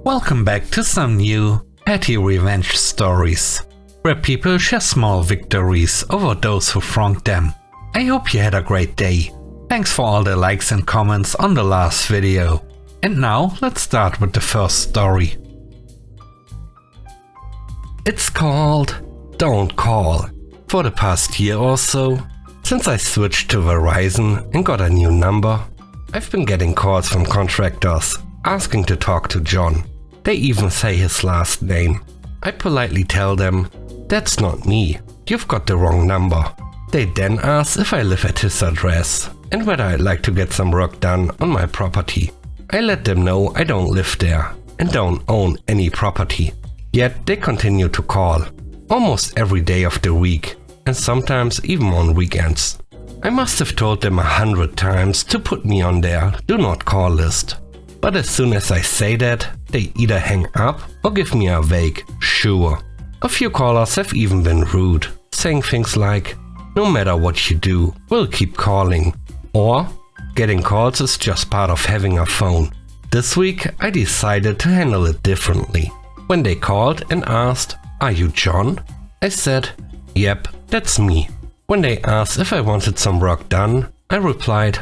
Welcome back to some new PettyRevenge stories, where people share small victories over those who wronged them. I hope you had a great day. Thanks for all the likes and comments on the last video. And now let's start with the first story. It's called Don't Call. For the past year or so, since I switched to Verizon and got a new number, I've been getting calls from contractors asking to talk to John. They even say his last name. I politely tell them, "That's not me, you've got the wrong number." They then ask if I live at his address and whether I'd like to get some work done on my property. I let them know I don't live there and don't own any property. Yet they continue to call, almost every day of the week, and sometimes even on weekends. I must have told them 100 times to put me on their do not call list. But as soon as I say that, they either hang up or give me a vague sure. A few callers have even been rude, saying things like, "No matter what you do, we'll keep calling," or "Getting calls is just part of having a phone." This week I decided to handle it differently. When they called and asked, "Are you John?" I said, "Yep, that's me." When they asked if I wanted some work done, I replied,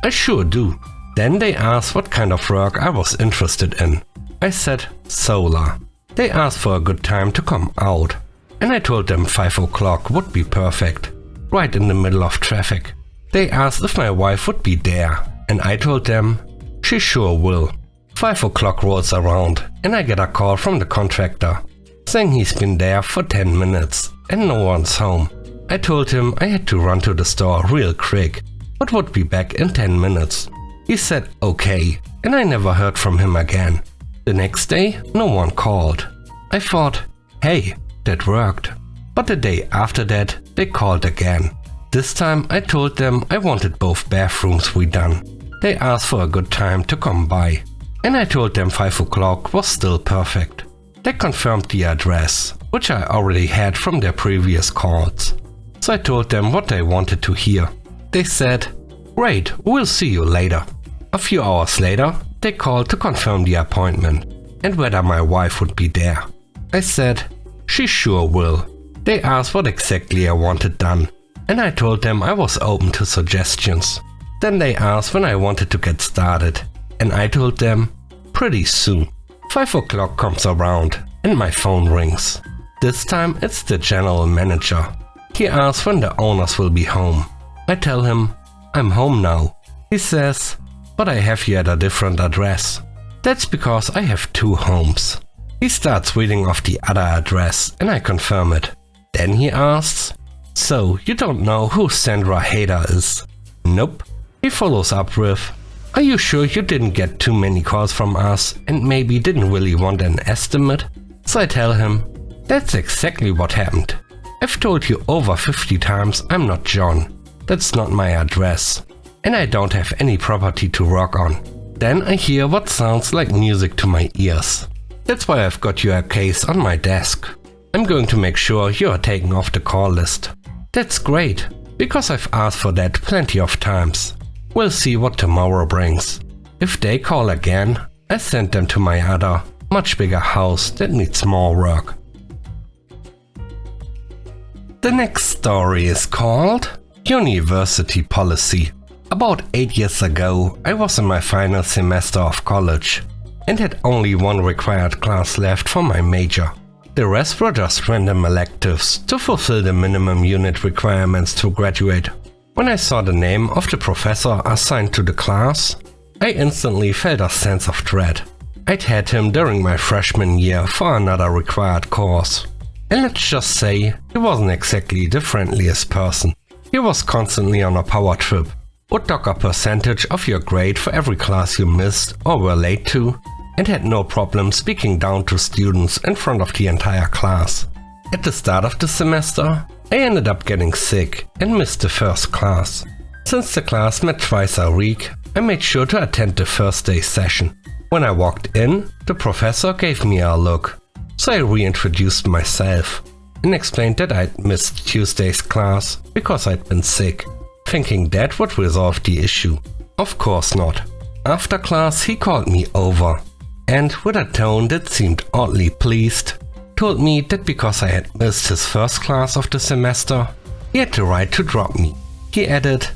"I sure do." Then they asked what kind of work I was interested in. I said, "Solar." They asked for a good time to come out, and I told them 5 o'clock would be perfect, right in the middle of traffic. They asked if my wife would be there, and I told them, "She sure will." 5 o'clock rolls around, and I get a call from the contractor, saying he's been there for 10 minutes and no one's home. I told him I had to run to the store real quick, but would be back in 10 minutes. He said okay, and I never heard from him again. The next day, no one called. I thought, hey, that worked. But the day after that, they called again. This time I told them I wanted both bathrooms redone. They asked for a good time to come by, and I told them 5 o'clock was still perfect. They confirmed the address, which I already had from their previous calls. So I told them what they wanted to hear. They said, "Great, we'll see you later." A few hours later, they called to confirm the appointment and whether my wife would be there. I said, "She sure will." They asked what exactly I wanted done, and I told them I was open to suggestions. Then they asked when I wanted to get started, and I told them, "Pretty soon." 5 o'clock comes around and my phone rings. This time it's the general manager. He asks when the owners will be home. I tell him, "I'm home now." He says, "But I have you at a different address." That's because I have 2 homes. He starts reading off the other address and I confirm it. Then he asks, "So you don't know who Sandra Hader is?" Nope. He follows up with, "Are you sure you didn't get too many calls from us and maybe didn't really want an estimate?" So I tell him, "That's exactly what happened. I've told you over 50 times I'm not John. That's not my address. And I don't have any property to work on." Then I hear what sounds like music to my ears. "That's why I've got your case on my desk. I'm going to make sure you are taken off the call list." That's great, because I've asked for that plenty of times. We'll see what tomorrow brings. If they call again, I send them to my other, much bigger house that needs more work. The next story is called University Policy. About 8 years ago, I was in my final semester of college and had only one required class left for my major. The rest were just random electives to fulfill the minimum unit requirements to graduate. When I saw the name of the professor assigned to the class, I instantly felt a sense of dread. I'd had him during my freshman year for another required course. And let's just say, he wasn't exactly the friendliest person. He was constantly on a power trip, would dock a percentage of your grade for every class you missed or were late to, and had no problem speaking down to students in front of the entire class. At the start of the semester, I ended up getting sick and missed the first class. Since the class met twice a week, I made sure to attend the first day's session. When I walked in, the professor gave me a look, so I reintroduced myself and explained that I'd missed Tuesday's class because I'd been sick, thinking that would resolve the issue. Of course not. After class, he called me over and with a tone that seemed oddly pleased, told me that because I had missed his first class of the semester, he had the right to drop me. He added,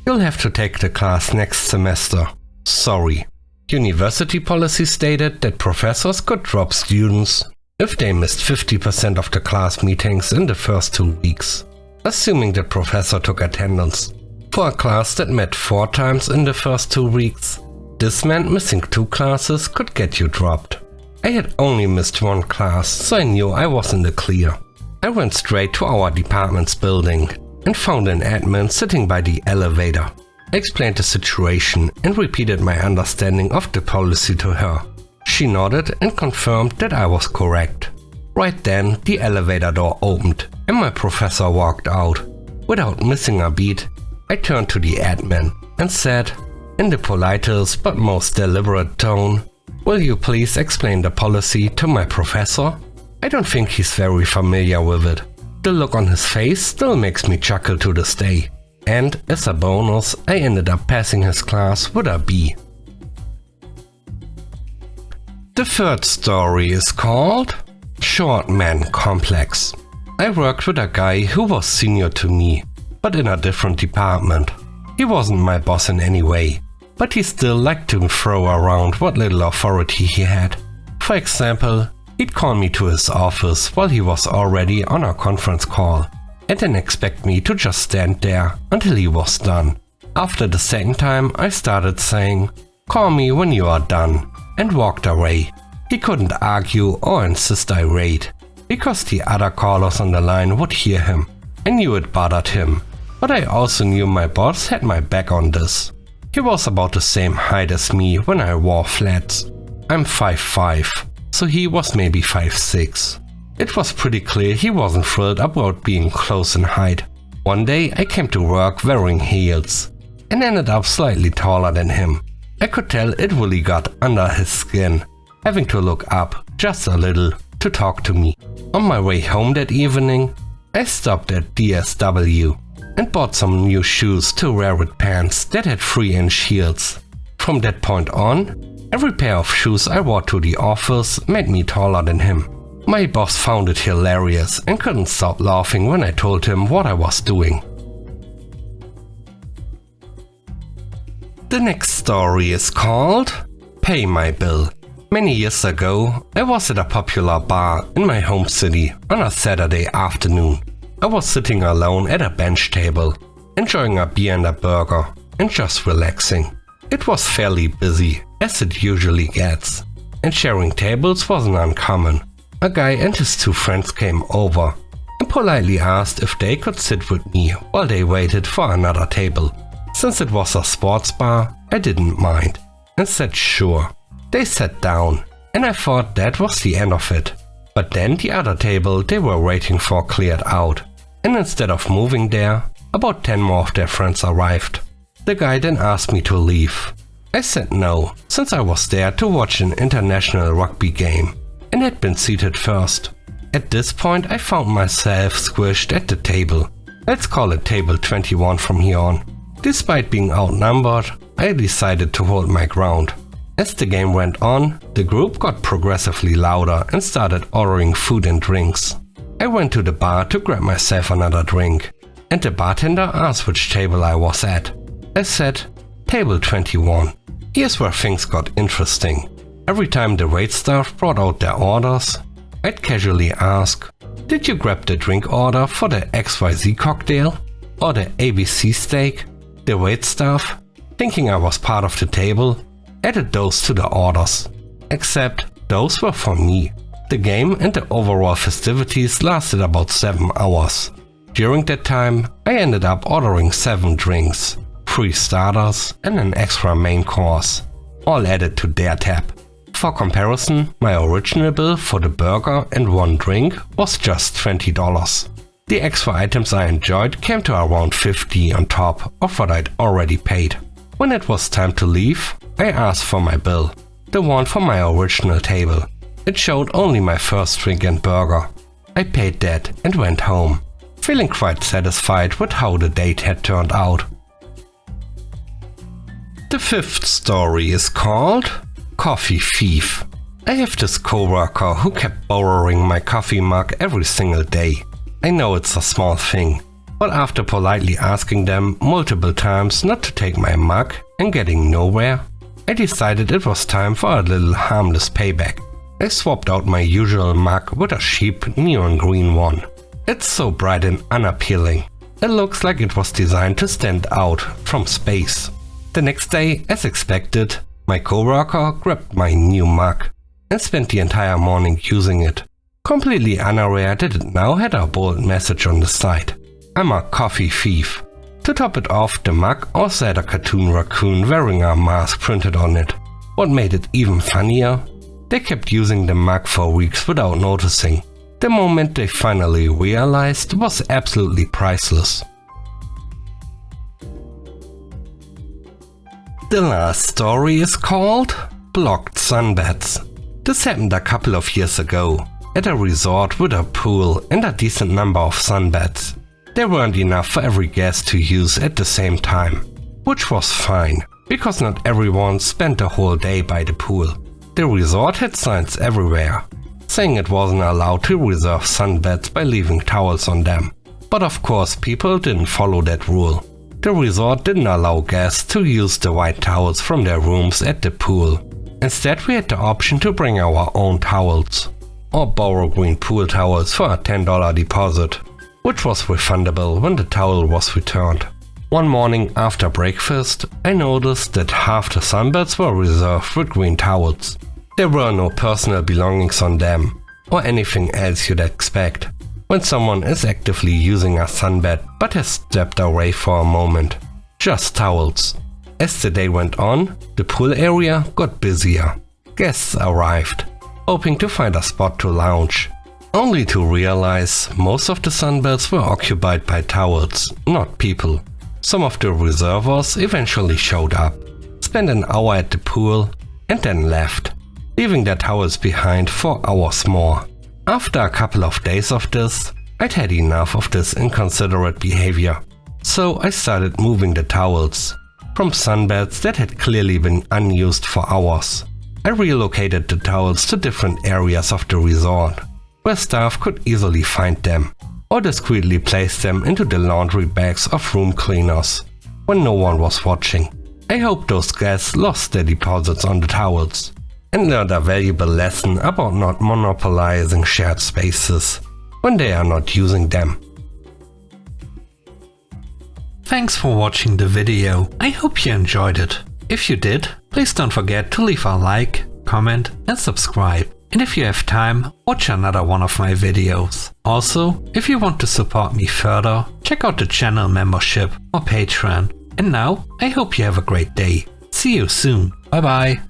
"You'll have to take the class next semester. Sorry." University policy stated that professors could drop students if they missed 50% of the class meetings in the first 2 weeks, assuming the professor took attendance. For a class that met 4 times in the first 2 weeks, this meant missing 2 classes could get you dropped. I had only missed 1 class, so I knew I was in the clear. I went straight to our department's building and found an admin sitting by the elevator. I explained the situation and repeated my understanding of the policy to her. She nodded and confirmed that I was correct. Right then, the elevator door opened and my professor walked out. Without missing a beat, I turned to the admin and said, in the politest but most deliberate tone, "Will you please explain the policy to my professor? I don't think he's very familiar with it." The look on his face still makes me chuckle to this day. And as a bonus, I ended up passing his class with a B. The third story is called Short Man Complex. I worked with a guy who was senior to me, but in a different department. He wasn't my boss in any way, but he still liked to throw around what little authority he had. For example, he'd call me to his office while he was already on a conference call, and then expect me to just stand there until he was done. After the second time, I started saying, "Call me when you are done," and walked away. He couldn't argue or insist I wait, because the other callers on the line would hear him. I knew it bothered him, but I also knew my boss had my back on this. He was about the same height as me when I wore flats. I'm 5'5", so he was maybe 5'6". It was pretty clear he wasn't thrilled about being close in height. One day I came to work wearing heels and ended up slightly taller than him. I could tell it really got under his skin, having to look up just a little to talk to me. On my way home that evening, I stopped at DSW and bought some new shoes to wear with pants that had 3-inch heels. From that point on, every pair of shoes I wore to the office made me taller than him. My boss found it hilarious and couldn't stop laughing when I told him what I was doing. The next story is called Pay My Bill. Many years ago, I was at a popular bar in my home city on a Saturday afternoon. I was sitting alone at a bench table, enjoying a beer and a burger, and just relaxing. It was fairly busy, as it usually gets, and sharing tables wasn't uncommon. A guy and his 2 friends came over and politely asked if they could sit with me while they waited for another table. Since it was a sports bar, I didn't mind and said sure. They sat down and I thought that was the end of it. But then the other table they were waiting for cleared out, and instead of moving there, about 10 more of their friends arrived. The guy then asked me to leave. I said no, since I was there to watch an international rugby game and had been seated first. At this point I found myself squished at the table. Let's call it table 21 from here on. Despite being outnumbered, I decided to hold my ground. As the game went on, the group got progressively louder and started ordering food and drinks. I went to the bar to grab myself another drink, and the bartender asked which table I was at. I said, table 21. Here's where things got interesting. Every time the waitstaff brought out their orders, I'd casually ask, "Did you grab the drink order for the XYZ cocktail? Or the ABC steak?" The waitstaff, thinking I was part of the table, added those to the orders. Except those were for me. The game and the overall festivities lasted about 7 hours. During that time, I ended up ordering 7 drinks, 3 starters and an extra main course, all added to their tab. For comparison, my original bill for the burger and 1 drink was just $20. The extra items I enjoyed came to around $50 on top of what I'd already paid. When it was time to leave, I asked for my bill, the one for my original table. It showed only my first drink and burger. I paid that and went home, feeling quite satisfied with how the date had turned out. The 5th story is called Coffee Thief. I have this coworker who kept borrowing my coffee mug every single day. I know it's a small thing, but after politely asking them multiple times not to take my mug and getting nowhere, I decided it was time for a little harmless payback. I swapped out my usual mug with a cheap neon green one. It's so bright and unappealing. It looks like it was designed to stand out from space. The next day, as expected, my coworker grabbed my new mug and spent the entire morning using it. Completely unaware that it now had a bold message on the side. I'm a coffee thief. To top it off, the mug also had a cartoon raccoon wearing a mask printed on it. What made it even funnier? They kept using the mug for weeks without noticing. The moment they finally realized was absolutely priceless. The last story is called Blocked Sunbeds. This happened a couple of years ago at a resort with a pool and a decent number of sunbeds. There weren't enough for every guest to use at the same time, which was fine, because not everyone spent the whole day by the pool. The resort had signs everywhere, saying it wasn't allowed to reserve sunbeds by leaving towels on them. But of course people didn't follow that rule. The resort didn't allow guests to use the white towels from their rooms at the pool. Instead we had the option to bring our own towels, or borrow green pool towels for a $10 deposit, which was refundable when the towel was returned. One morning after breakfast, I noticed that half the sunbeds were reserved with green towels. There were no personal belongings on them, or anything else you'd expect when someone is actively using a sunbed but has stepped away for a moment. Just towels. As the day went on, the pool area got busier. Guests arrived, hoping to find a spot to lounge, only to realize most of the sunbeds were occupied by towels, not people. Some of the reservers eventually showed up, spent an hour at the pool, and then left, leaving their towels behind for hours more. After a couple of days of this, I'd had enough of this inconsiderate behavior, so I started moving the towels from sunbeds that had clearly been unused for hours. I relocated the towels to different areas of the resort, where staff could easily find them, or discreetly place them into the laundry bags of room cleaners when no one was watching. I hope those guests lost their deposits on the towels and learned a valuable lesson about not monopolizing shared spaces when they are not using them. Thanks for watching the video. I hope you enjoyed it. If you did, please don't forget to leave a like, comment and subscribe. And if you have time, watch another one of my videos. Also, if you want to support me further, check out the channel membership or Patreon. And now, I hope you have a great day. See you soon. Bye bye.